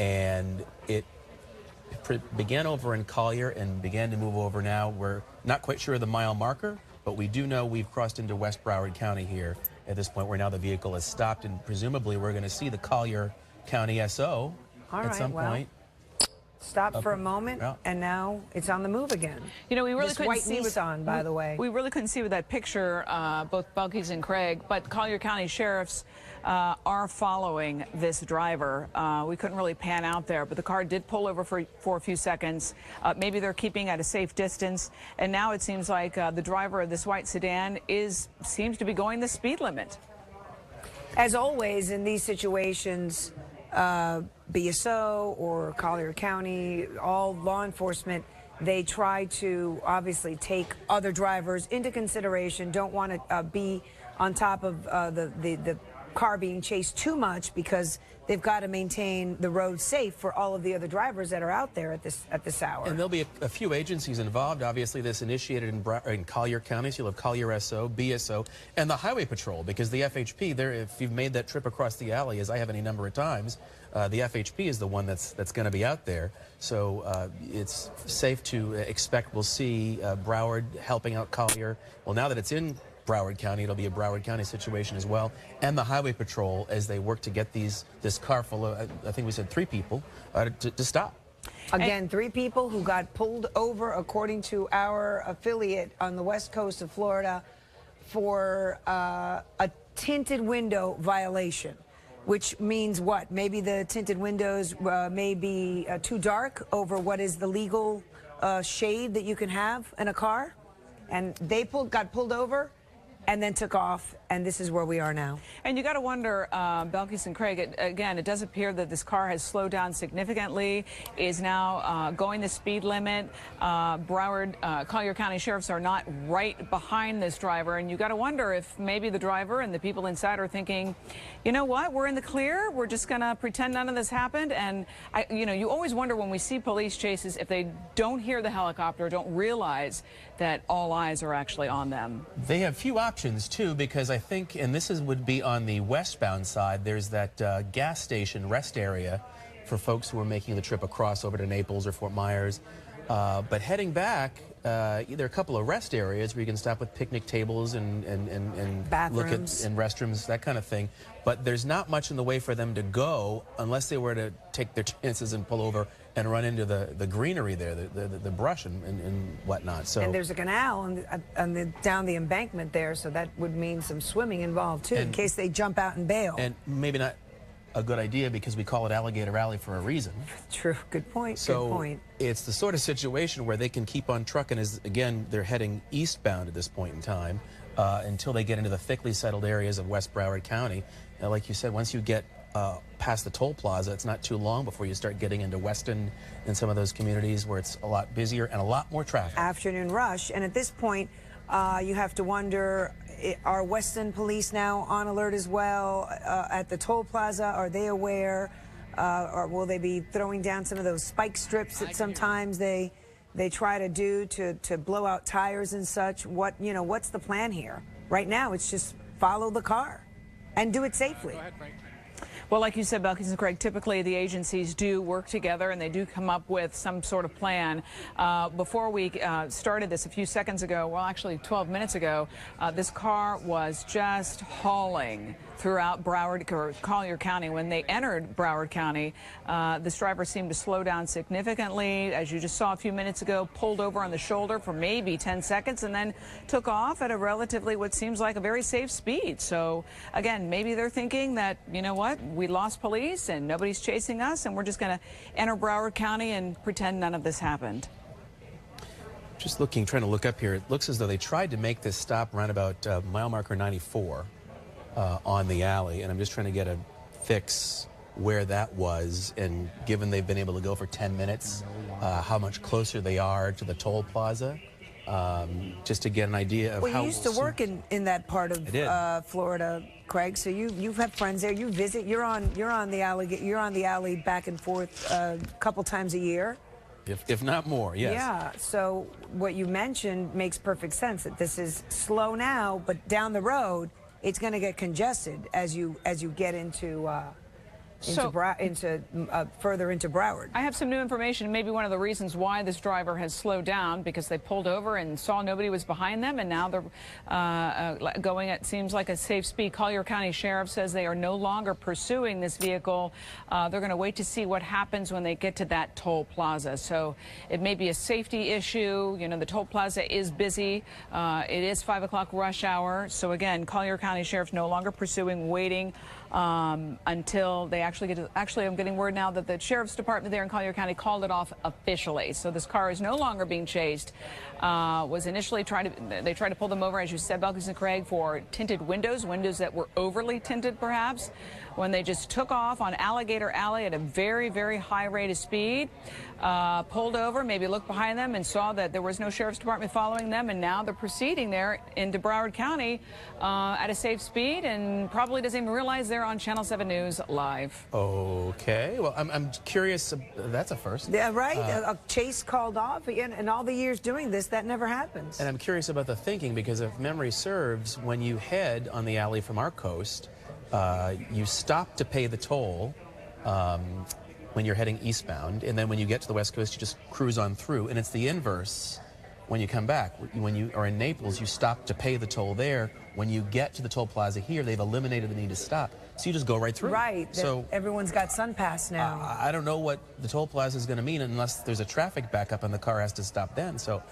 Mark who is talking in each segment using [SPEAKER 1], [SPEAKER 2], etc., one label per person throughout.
[SPEAKER 1] and it began over in Collier and began to move over now. We're not quite sure of the mile marker, but we do know we've crossed into West Broward County here at this point, where now the vehicle has stopped, and presumably we're going to see the Collier County SO at some point.
[SPEAKER 2] Stop for a moment, and now it's on the move again.
[SPEAKER 3] You know, we really couldn't
[SPEAKER 2] white
[SPEAKER 3] see
[SPEAKER 2] Nissan, by the way.
[SPEAKER 3] We really couldn't see with that picture, both Belkis and Craig, but Collier County sheriffs are following this driver. We couldn't really pan out there, but the car did pull over for a few seconds. Maybe they're keeping at a safe distance, and now it seems like the driver of this white sedan seems to be going the speed limit.
[SPEAKER 2] As always in these situations, BSO or Collier County, all law enforcement, they try to obviously take other drivers into consideration, don't want to be on top of the car being chased too much, because they've got to maintain the road safe for all of the other drivers that are out there at this hour.
[SPEAKER 1] And there'll be a few agencies involved. Obviously, this initiated in Collier County, so you'll have Collier SO, BSO, and the Highway Patrol, because the FHP, if you've made that trip across the alley, as I have any number of times, the FHP is the one that's going to be out there. So it's safe to expect we'll see Broward helping out Collier. Well, now that it's in Broward County, it'll be a Broward County situation as well, and the Highway Patrol as they work to get this car full of, I think we said 3 people, to stop.
[SPEAKER 2] Again, 3 people who got pulled over, according to our affiliate on the west coast of Florida, for a tinted window violation. Which means what? Maybe the tinted windows may be too dark over what is the legal shade that you can have in a car. And they got pulled over and then took off, and this is where we are now.
[SPEAKER 3] And you got to wonder, Belkis and Craig, again, it does appear that this car has slowed down significantly, is now going the speed limit. Collier County sheriffs are not right behind this driver, and you got to wonder if maybe the driver and the people inside are thinking, you know what, we're in the clear, we're just going to pretend none of this happened. And you always wonder when we see police chases if they don't hear the helicopter, don't realize that all eyes are actually on them.
[SPEAKER 1] They have few options too, because I think, and this would be on the westbound side, there's that gas station rest area for folks who are making the trip across over to Naples or Fort Myers. But heading back, either a couple of rest areas where you can stop with picnic tables and look at and restrooms, that kind of thing. But there's not much in the way for them to go unless they were to take their chances and pull over and run into the greenery there, the brush and whatnot. So, and
[SPEAKER 2] there's a canal down the embankment there, so that would mean some swimming involved too, in case they jump out and bail. And
[SPEAKER 1] maybe not a good idea, because we call it Alligator Alley for a reason.
[SPEAKER 2] True. Good point.
[SPEAKER 1] So
[SPEAKER 2] good point.
[SPEAKER 1] It's the sort of situation where they can keep on trucking, as again they're heading eastbound at this point in time, until they get into the thickly settled areas of West Broward County. Like you said, once you get past the toll plaza, it's not too long before you start getting into Weston and some of those communities where it's a lot busier and a lot more traffic.
[SPEAKER 2] Afternoon rush, and at this point, you have to wonder, are Weston police now on alert as well at the toll plaza? Are they aware? Or will they be throwing down some of those spike strips that sometimes they try to do to blow out tires and such? What's the plan here? Right now, it's just follow the car and do it safely.
[SPEAKER 4] Go ahead, Frank.
[SPEAKER 3] Well, like you said, Belkis and Craig, typically the agencies do work together and they do come up with some sort of plan. Before we started this a few seconds ago, well, actually 12 minutes ago, this car was just hauling throughout Collier County. When they entered Broward County, this driver seemed to slow down significantly, as you just saw a few minutes ago, pulled over on the shoulder for maybe 10 seconds and then took off at a relatively, what seems like a very safe speed. So again, maybe they're thinking that, you know what, we lost police and nobody's chasing us and we're just going to enter Broward County and pretend none of this happened.
[SPEAKER 1] Just trying to look up here, it looks as though they tried to make this stop around about mile marker 94 on the alley, and I'm just trying to get a fix where that was, and given they've been able to go for 10 minutes, how much closer they are to the toll plaza, just to get an idea of how...
[SPEAKER 2] Well, you used to work in that part of Florida, Craig, so you've had friends there, you visit, you're on the alley back and forth a couple times a year.
[SPEAKER 1] If not more, yes.
[SPEAKER 2] Yeah, so what you mentioned makes perfect sense, that this is slow now, but down the road, it's going to get congested as you get into further into Broward.
[SPEAKER 3] I have some new information. Maybe one of the reasons why this driver has slowed down, because they pulled over and saw nobody was behind them, and now they're going at, seems like, a safe speed. Collier County Sheriff says they are no longer pursuing this vehicle. They're going to wait to see what happens when they get to that toll plaza. So it may be a safety issue. You know, the toll plaza is busy. It is 5 o'clock rush hour. So again, Collier County Sheriff's no longer pursuing, waiting until they actually get to, actually I'm getting word now that the Sheriff's Department there in Collier County called it off officially. So this car is no longer being chased. Was initially they tried to pull them over, as you said, Belkis and Craig, for tinted windows that were overly tinted perhaps, when they just took off on Alligator Alley at a very, very high rate of speed, pulled over, maybe looked behind them and saw that there was no Sheriff's Department following them, and now they're proceeding there into Broward County at a safe speed, and probably doesn't even realize they're on Channel 7 News live.
[SPEAKER 1] Okay, well, I'm curious. That's a first.
[SPEAKER 2] Yeah, right. A chase called off, and all the years doing this, that never happens.
[SPEAKER 1] And I'm curious about the thinking, because if memory serves, when you head on the alley from our coast, you stop to pay the toll when you're heading eastbound, and then when you get to the West Coast, you just cruise on through, and it's the inverse when you come back. When you are in Naples, you stop to pay the toll there. When you get to the toll plaza here, they've eliminated the need to stop, so you just go right through.
[SPEAKER 2] Right.
[SPEAKER 1] So
[SPEAKER 2] everyone's got SunPass now.
[SPEAKER 1] I don't know what the toll plaza is going to mean unless there's a traffic backup and the car has to stop then. So,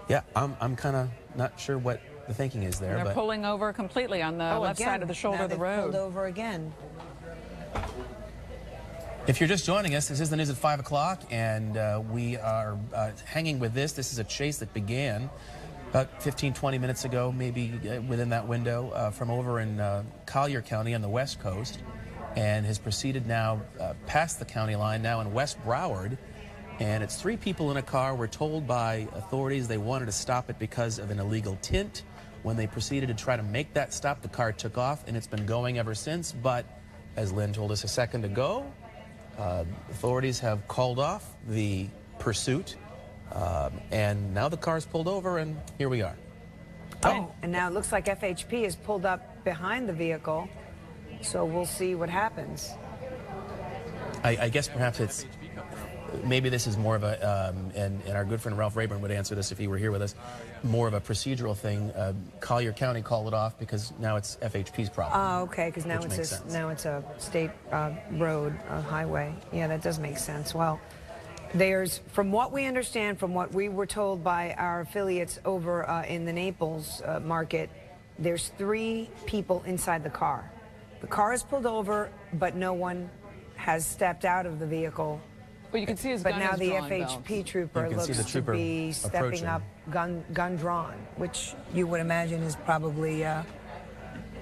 [SPEAKER 1] yeah, I'm kind of not sure what the thinking is there.
[SPEAKER 3] They're pulling over completely on the left side of the shoulder of the road.
[SPEAKER 2] Pulled over again.
[SPEAKER 1] If you're just joining us, this is the news at 5 o'clock, and we are hanging with this. This is a chase that began about 15, 20 minutes ago, maybe within that window, from over in Collier County on the West Coast, and has proceeded now past the county line, now in West Broward. And it's 3 people in a car. We're told by authorities they wanted to stop it because of an illegal tint. When they proceeded to try to make that stop, the car took off, and it's been going ever since. But as Lynn told us a second ago, authorities have called off the pursuit, and now the car's pulled over, and here we are.
[SPEAKER 2] Oh, and now it looks like FHP is pulled up behind the vehicle, so we'll see what happens.
[SPEAKER 1] I guess perhaps it's, maybe this is more of a, and our good friend Ralph Rayburn would answer this if he were here with us, more of a procedural thing. Collier County called it off because now it's FHP's problem.
[SPEAKER 2] Oh, okay, because now it's a state road, a highway. Yeah, that does make sense. Well, there's, from what we understand, from what we were told by our affiliates over in the Naples market, there's 3 people inside the car. The car is pulled over, but no one has stepped out of the vehicle.
[SPEAKER 3] But you can see his gun
[SPEAKER 2] But now
[SPEAKER 3] is
[SPEAKER 2] the
[SPEAKER 3] drawn,
[SPEAKER 2] FHP trooper looks to be stepping up, gun drawn, which you would imagine is probably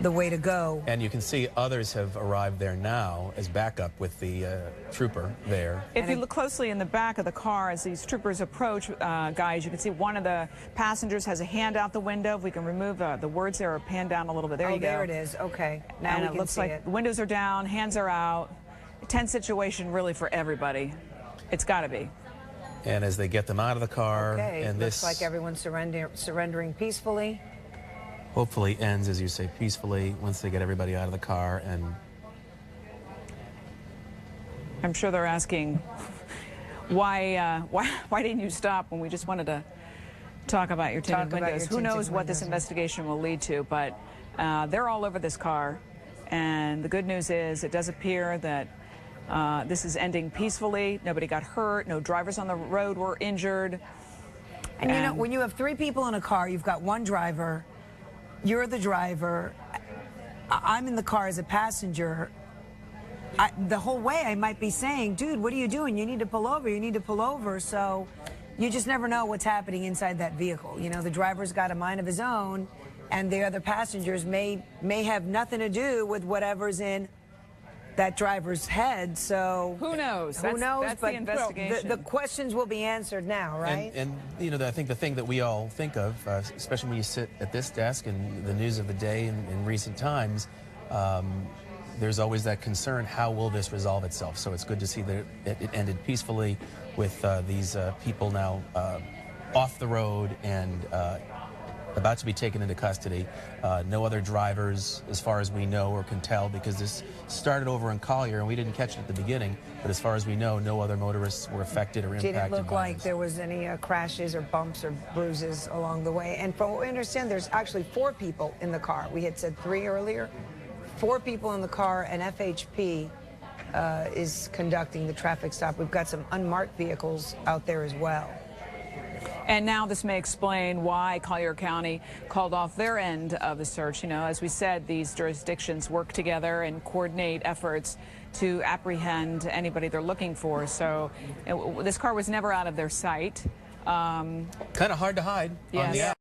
[SPEAKER 2] the way to go.
[SPEAKER 1] And you can see others have arrived there now as backup with the trooper there.
[SPEAKER 3] If you look closely in the back of the car as these troopers approach, guys, you can see one of the passengers has a hand out the window. If we can remove the words there or pan down a little bit. There you go.
[SPEAKER 2] There it is. Okay. Now
[SPEAKER 3] and it looks like the windows are down, hands are out. A tense situation really for everybody. It's got to be.
[SPEAKER 1] And as they get them out of the car, and
[SPEAKER 2] looks like everyone's surrendering peacefully.
[SPEAKER 1] Hopefully ends, as you say, peacefully once they get everybody out of the car. And
[SPEAKER 3] I'm sure they're asking, why didn't you stop when we just wanted to talk about your tinted windows? Who knows what this investigation will lead to, but they're all over this car. And the good news is it does appear that this is ending peacefully. Nobody got hurt. No drivers on the road were injured.
[SPEAKER 2] And you know, when you have 3 people in a car, you've got 1 driver. You're the driver. I'm in the car as a passenger. The whole way I might be saying, dude, what are you doing? You need to pull over. You need to pull over. So you just never know what's happening inside that vehicle. You know, the driver's got a mind of his own, and the other passengers may have nothing to do with whatever's in that driver's head. So
[SPEAKER 3] who knows?
[SPEAKER 2] Who knows?
[SPEAKER 3] That's
[SPEAKER 2] but
[SPEAKER 3] the investigation.
[SPEAKER 2] The questions will be answered now, right?
[SPEAKER 1] And you know, I think the thing that we all think of, especially when you sit at this desk and the news of the day in recent times, there's always that concern: how will this resolve itself? So it's good to see that it ended peacefully with these people now off the road and about to be taken into custody. No other drivers, as far as we know or can tell, because this started over in Collier and we didn't catch it at the beginning. But as far as we know, no other motorists were affected or impacted.
[SPEAKER 2] Did it look
[SPEAKER 1] by
[SPEAKER 2] like
[SPEAKER 1] this.
[SPEAKER 2] there was any crashes or bumps or bruises along the way? And from what we understand, there's actually 4 people in the car. We had said 3 earlier. 4 people in the car, and FHP is conducting the traffic stop. We've got some unmarked vehicles out there as well.
[SPEAKER 3] And now this may explain why Collier County called off their end of the search. You know, as we said, these jurisdictions work together and coordinate efforts to apprehend anybody they're looking for. So this car was never out of their sight.
[SPEAKER 1] Kind of hard to hide on the
[SPEAKER 3] Yes.